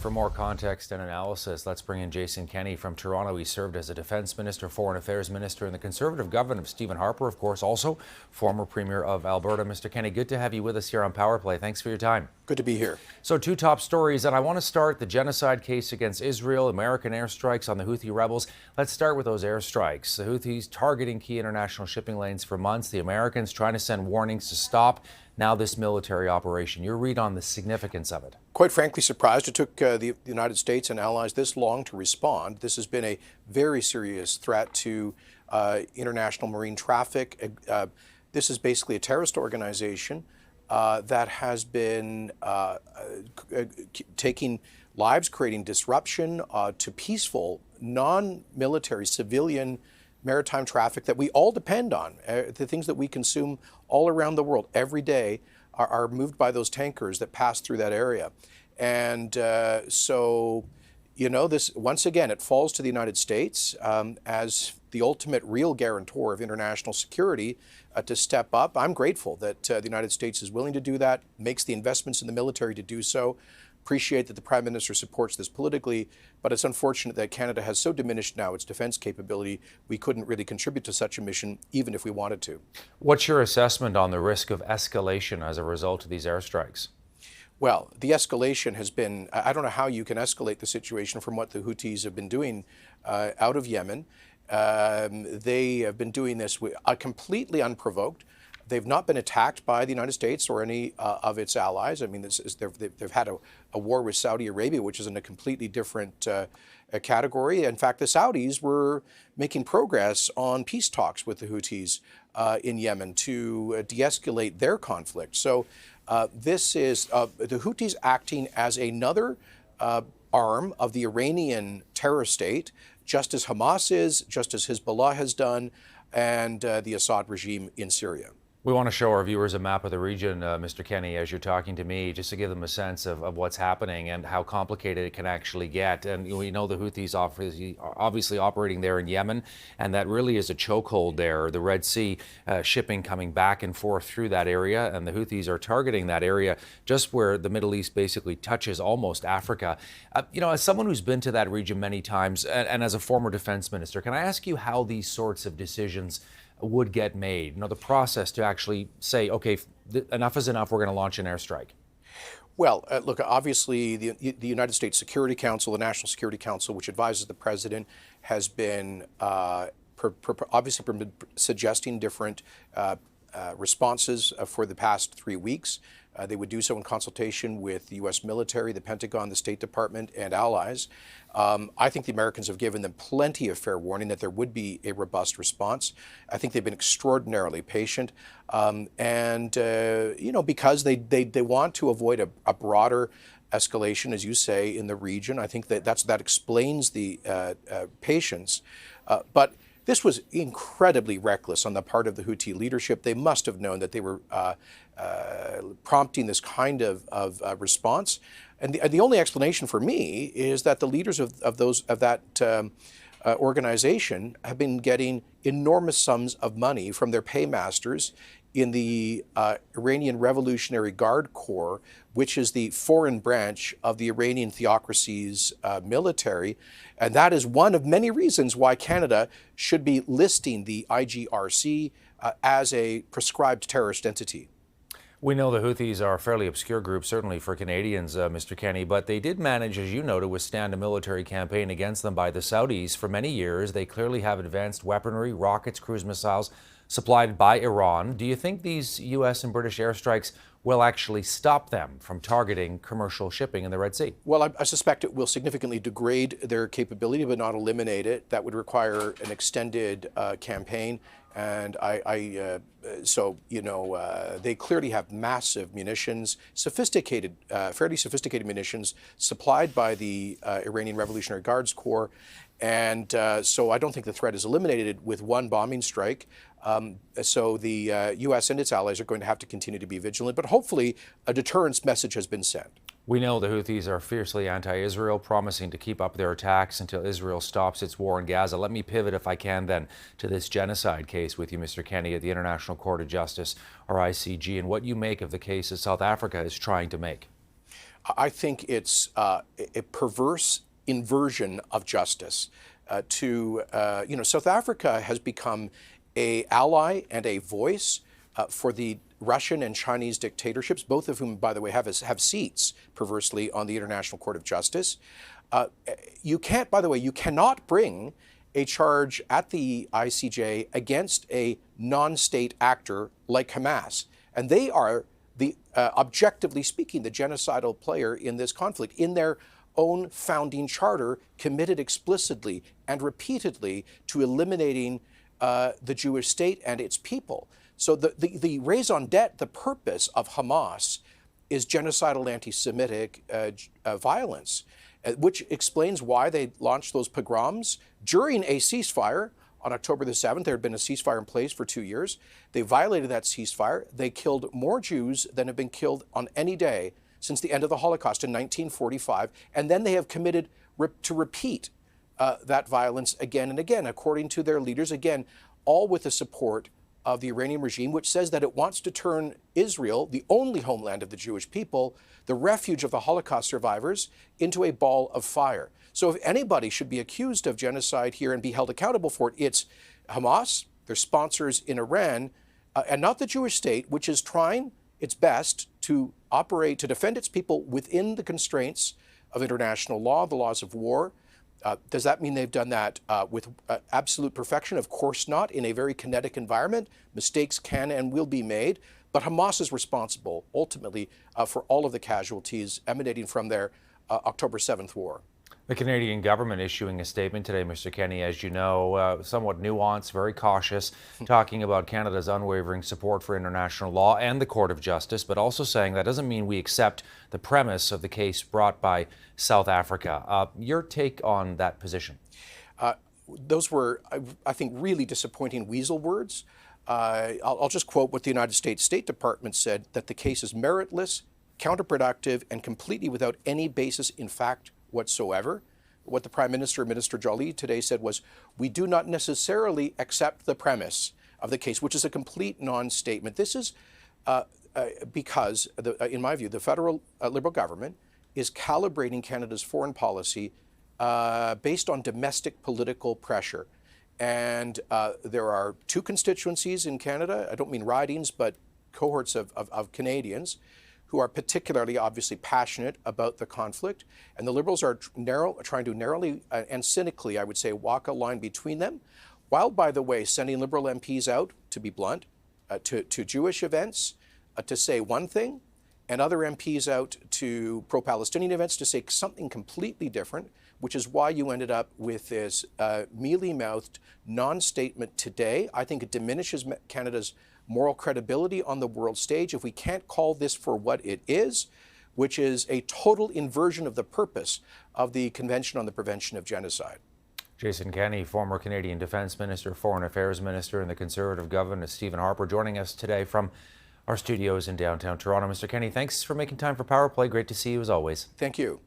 For more context and analysis, let's bring in Jason Kenney from Toronto. He served as a defense minister, foreign affairs minister in the Conservative government of Stephen Harper, of course, also former premier of Alberta. Mr. Kenney, good to have you with us here on Power Play. Thanks for your time. Good to be here. So two top stories, and I want to start the genocide case against Israel, American airstrikes on the Houthi rebels. Let's start with those airstrikes. The Houthis targeting key international shipping lanes for months. The Americans trying to send warnings to stop. Now this military operation. Your read on the significance of it? Quite frankly, surprised it took the United States and allies this long to respond. This has been a very serious threat to international marine traffic. This is basically a terrorist organization that has been taking lives, creating disruption to peaceful, non-military, civilian maritime traffic that we all depend on. The things that we consume all around the world every day are moved by those tankers that pass through that area. And so, you know, this, once again, it falls to the United States as the ultimate real guarantor of international security to step up. I'm grateful that the United States is willing to do that, makes the investments in the military to do so. Appreciate that the Prime Minister supports this politically, but it's unfortunate that Canada has so diminished now its defense capability, we couldn't really contribute to such a mission, even if we wanted to. What's your assessment on the risk of escalation as a result of these airstrikes? Well, the escalation has been, I don't know how you can escalate the situation from what the Houthis have been doing out of Yemen. They have been doing this completely unprovoked. They've not been attacked by the United States or any of its allies. I mean, they've had a war with Saudi Arabia, which is in a completely different category. In fact, the Saudis were making progress on peace talks with the Houthis in Yemen to de-escalate their conflict. So this is the Houthis acting as another arm of the Iranian terror state, just as Hamas is, just as Hezbollah has done, and the Assad regime in Syria. We want to show our viewers a map of the region, Mr. Kenney, as you're talking to me, just to give them a sense of what's happening and how complicated it can actually get. And we know the Houthis obviously operating there in Yemen, and that really is a chokehold there. The Red Sea shipping coming back and forth through that area, and the Houthis are targeting that area just where the Middle East basically touches almost Africa. You know, as someone who's been to that region many times, and as a former defense minister, can I ask you how these sorts of decisions would get made? You know, the process to actually say, okay, enough is enough, we're going to launch an airstrike. Well, look, obviously the United States Security Council, the National Security Council, which advises the president, has been obviously suggesting different responses for the past 3 weeks. They would do so in consultation with the U.S. military, the Pentagon, the State Department, and allies. I think the Americans have given them plenty of fair warning that there would be a robust response. I think they've been extraordinarily patient. You know, because they want to avoid a broader escalation, as you say, in the region. I think that explains the patience. But this was incredibly reckless on the part of the Houthi leadership. They must have known that they were prompting this kind of response. And the only explanation for me is that the leaders of that organization have been getting enormous sums of money from their paymasters in the Iranian Revolutionary Guard Corps, which is the foreign branch of the Iranian theocracy's military. And that is one of many reasons why Canada should be listing the IGRC as a proscribed terrorist entity. We know the Houthis are a fairly obscure group, certainly for Canadians, Mr. Kenney, but they did manage, as you know, to withstand a military campaign against them by the Saudis for many years. They clearly have advanced weaponry, rockets, cruise missiles supplied by Iran. Do you think these U.S. and British airstrikes will actually stop them from targeting commercial shipping in the Red Sea? Well, I suspect it will significantly degrade their capability, but not eliminate it. That would require an extended campaign. And so, you know, they clearly have massive munitions, sophisticated, fairly sophisticated munitions supplied by the Iranian Revolutionary Guards Corps. And so I don't think the threat is eliminated with one bombing strike. So the U.S. and its allies are going to have to continue to be vigilant, but hopefully a deterrence message has been sent. We know the Houthis are fiercely anti-Israel, promising to keep up their attacks until Israel stops its war in Gaza. Let me pivot, if I can, then, to this genocide case with you, Mr. Kenney, at the International Court of Justice, or ICJ, and what you make of the case that South Africa is trying to make. I think it's a perverse inversion of justice. South Africa has become an ally and a voice for the Russian and Chinese dictatorships, both of whom, by the way, have seats, perversely, on the International Court of Justice. You cannot bring a charge at the ICJ against a non-state actor like Hamas. And they are, objectively speaking, the genocidal player in this conflict. In their own founding charter, committed explicitly and repeatedly to eliminating the Jewish state and its people. So the raison d'etre, the purpose of Hamas, is genocidal anti-Semitic violence, which explains why they launched those pogroms during a ceasefire. On October the 7th, there had been a ceasefire in place for 2 years. They violated that ceasefire. They killed more Jews than have been killed on any day since the end of the Holocaust in 1945. And then they have committed to repeat that violence again and again, according to their leaders, again, all with the support of the Iranian regime, which says that it wants to turn Israel, the only homeland of the Jewish people, the refuge of the Holocaust survivors, into a ball of fire. So if anybody should be accused of genocide here and be held accountable for it, it's Hamas, their sponsors in Iran, and not the Jewish state, which is trying its best to operate, to defend its people within the constraints of international law, the laws of war. Does that mean they've done that with absolute perfection? Of course not. In a very kinetic environment, mistakes can and will be made. But Hamas is responsible, ultimately, for all of the casualties emanating from their October 7th war. The Canadian government issuing a statement today, Mr. Kenney, as you know, somewhat nuanced, very cautious, talking about Canada's unwavering support for international law and the Court of Justice, but also saying that doesn't mean we accept the premise of the case brought by South Africa. Your take on that position? Those were, I think, really disappointing weasel words. I'll just quote what the United States State Department said, that the case is meritless, counterproductive, and completely without any basis in fact whatsoever. What the Prime Minister, Minister Joly, today said was, we do not necessarily accept the premise of the case, which is a complete non-statement. This is because, in my view, the federal Liberal government is calibrating Canada's foreign policy based on domestic political pressure. And there are two constituencies in Canada, I don't mean ridings, but cohorts of Canadians, who are particularly, obviously, passionate about the conflict. And the Liberals are trying to narrowly and cynically, I would say, walk a line between them, while, by the way, sending Liberal MPs out, to be blunt, to Jewish events to say one thing, and other MPs out to pro-Palestinian events to say something completely different, which is why you ended up with this mealy-mouthed non-statement today. I think it diminishes Canada's moral credibility on the world stage if we can't call this for what it is, which is a total inversion of the purpose of the Convention on the Prevention of Genocide. Jason Kenney, former Canadian Defence Minister, Foreign Affairs Minister, and the Conservative Governor, Stephen Harper, joining us today from our studios in downtown Toronto. Mr. Kenney, thanks for making time for Power Play. Great to see you as always. Thank you.